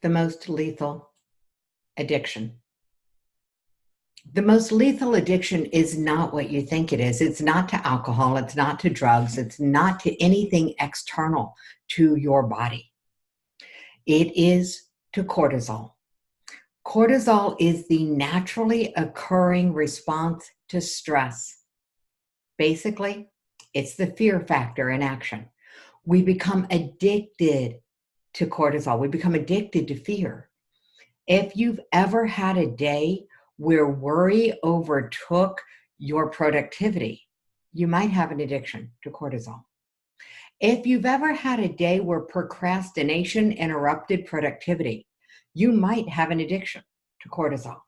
The most lethal addiction. The most lethal addiction is not what you think it is. It's not to alcohol. It's not to drugs. It's not to anything external to your body. It is to cortisol. Cortisol is the naturally occurring response to stress. Basically, it's the fear factor in action. We become addicted to cortisol. We become addicted to fear. If you've ever had a day where worry overtook your productivity, you might have an addiction to cortisol. If you've ever had a day where procrastination interrupted productivity, you might have an addiction to cortisol.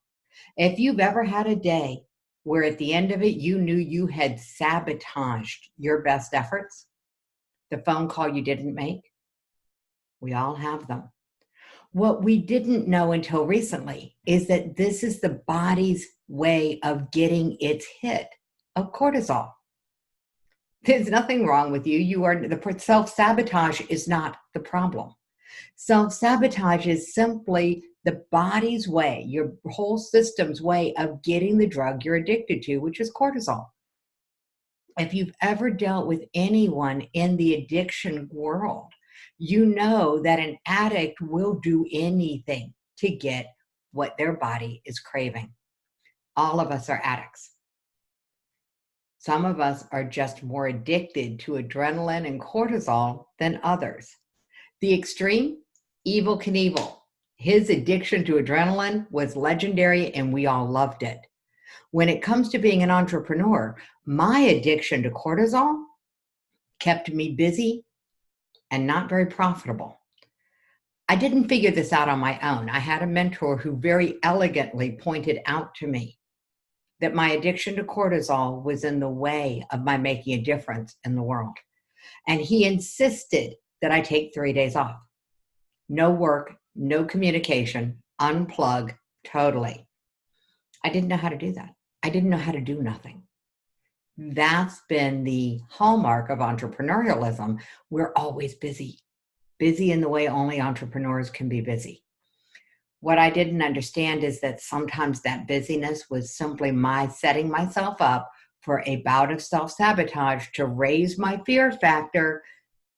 If you've ever had a day where at the end of it, you knew you had sabotaged your best efforts, the phone call you didn't make, we all have them. What we didn't know until recently is that this is the body's way of getting its hit of cortisol. There's nothing wrong with you. The self-sabotage is not the problem. Self-sabotage is simply the body's way, your whole system's way of getting the drug you're addicted to, which is cortisol. If you've ever dealt with anyone in the addiction world, you know that an addict will do anything to get what their body is craving. All of us are addicts. Some of us are just more addicted to adrenaline and cortisol than others. The extreme, Evel Knievel. His addiction to adrenaline was legendary and we all loved it. When it comes to being an entrepreneur, my addiction to cortisol kept me busy and not very profitable. I didn't figure this out on my own. I had a mentor who very elegantly pointed out to me that my addiction to cortisol was in the way of my making a difference in the world. And he insisted that I take 3 days off. No work, no communication, unplug totally. I didn't know how to do that. I didn't know how to do nothing. That's been the hallmark of entrepreneurialism. We're always busy in the way only entrepreneurs can be busy. What I didn't understand is that sometimes that busyness was simply my setting myself up for a bout of self-sabotage to raise my fear factor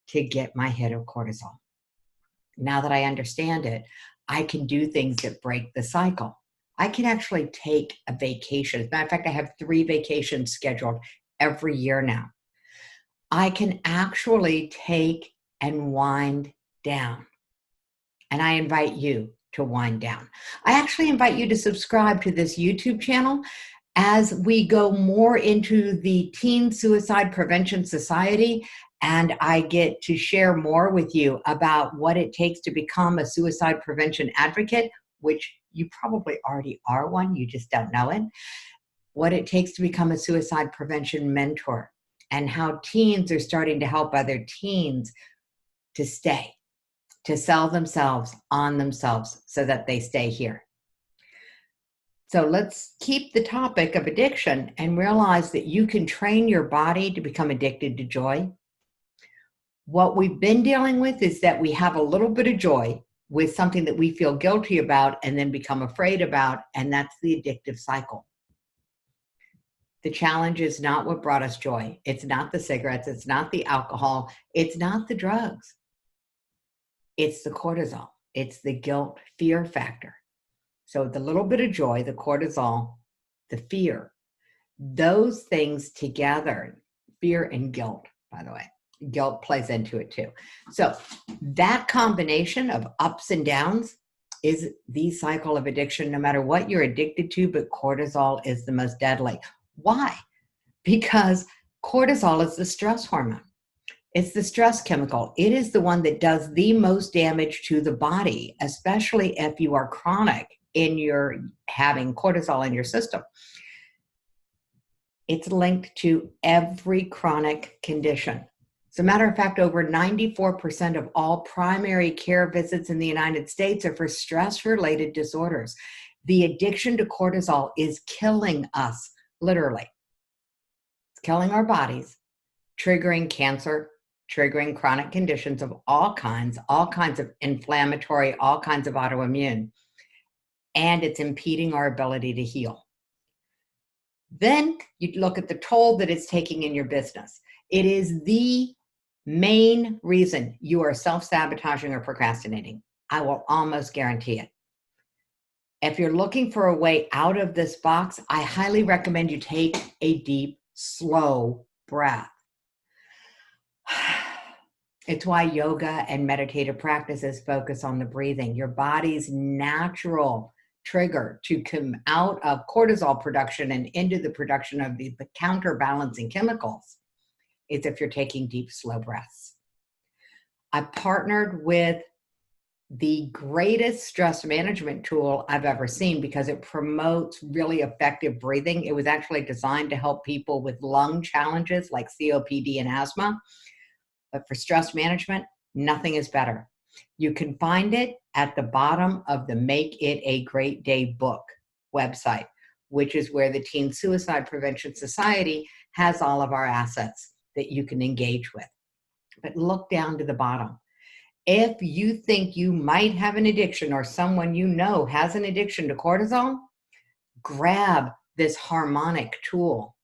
to get my hit of cortisol. Now that I understand it, I can do things that break the cycle. I can actually take a vacation. As a matter of fact, I have 3 vacations scheduled every year now. I can actually take and wind down. And I invite you to wind down. I actually invite you to subscribe to this YouTube channel as we go more into the Teen Suicide Prevention Society, and I get to share more with you about what it takes to become a suicide prevention advocate, which you probably already are one, you just don't know it. What it takes to become a suicide prevention mentor, and how teens are starting to help other teens to stay, to sell themselves on themselves so that they stay here. So let's keep the topic of addiction and realize that you can train your body to become addicted to joy. What we've been dealing with is that we have a little bit of joy with something that we feel guilty about and then become afraid about, and that's the addictive cycle. The challenge is not what brought us joy. It's not the cigarettes. It's not the alcohol. It's not the drugs. It's the cortisol. It's the guilt fear factor. So the little bit of joy, the cortisol, the fear, those things together, fear and guilt, by the way, guilt plays into it too. So that combination of ups and downs is the cycle of addiction, no matter what you're addicted to, but cortisol is the most deadly. Why? Because cortisol is the stress hormone. It's the stress chemical. It is the one that does the most damage to the body, especially if you are chronic in your having cortisol in your system. It's linked to every chronic condition. As a matter of fact, over 94% of all primary care visits in the United States are for stress-related disorders. The addiction to cortisol is killing us, literally. It's killing our bodies, triggering cancer, triggering chronic conditions of all kinds of inflammatory, all kinds of autoimmune, and it's impeding our ability to heal. Then you look at the toll that it's taking in your business. It is the main reason you are self-sabotaging or procrastinating. I will almost guarantee it. If you're looking for a way out of this box, I highly recommend you take a deep, slow breath. It's why yoga and meditative practices focus on the breathing. Your body's natural trigger to come out of cortisol production and into the production of the counterbalancing chemicals is if you're taking deep, slow breaths. I partnered with the greatest stress management tool I've ever seen because it promotes really effective breathing. It was actually designed to help people with lung challenges like COPD and asthma. But for stress management, nothing is better. You can find it at the bottom of the Make It a Great Day book website, which is where the Teen Suicide Prevention Society has all of our assets that you can engage with. But look down to the bottom. If you think you might have an addiction or someone you know has an addiction to cortisol, grab this harmonic tool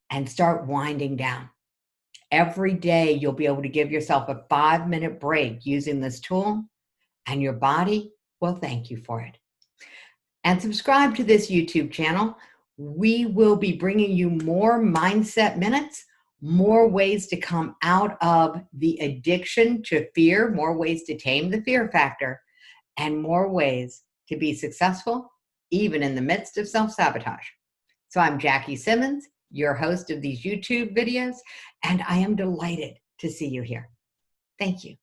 and start winding down. Every day, you'll be able to give yourself a 5-minute break using this tool, and your body will thank you for it. And subscribe to this YouTube channel. We will be bringing you more mindset minutes, more ways to come out of the addiction to fear, more ways to tame the fear factor, and more ways to be successful, even in the midst of self-sabotage. So I'm Jackie Simmons, your host of these YouTube videos, and I am delighted to see you here. Thank you.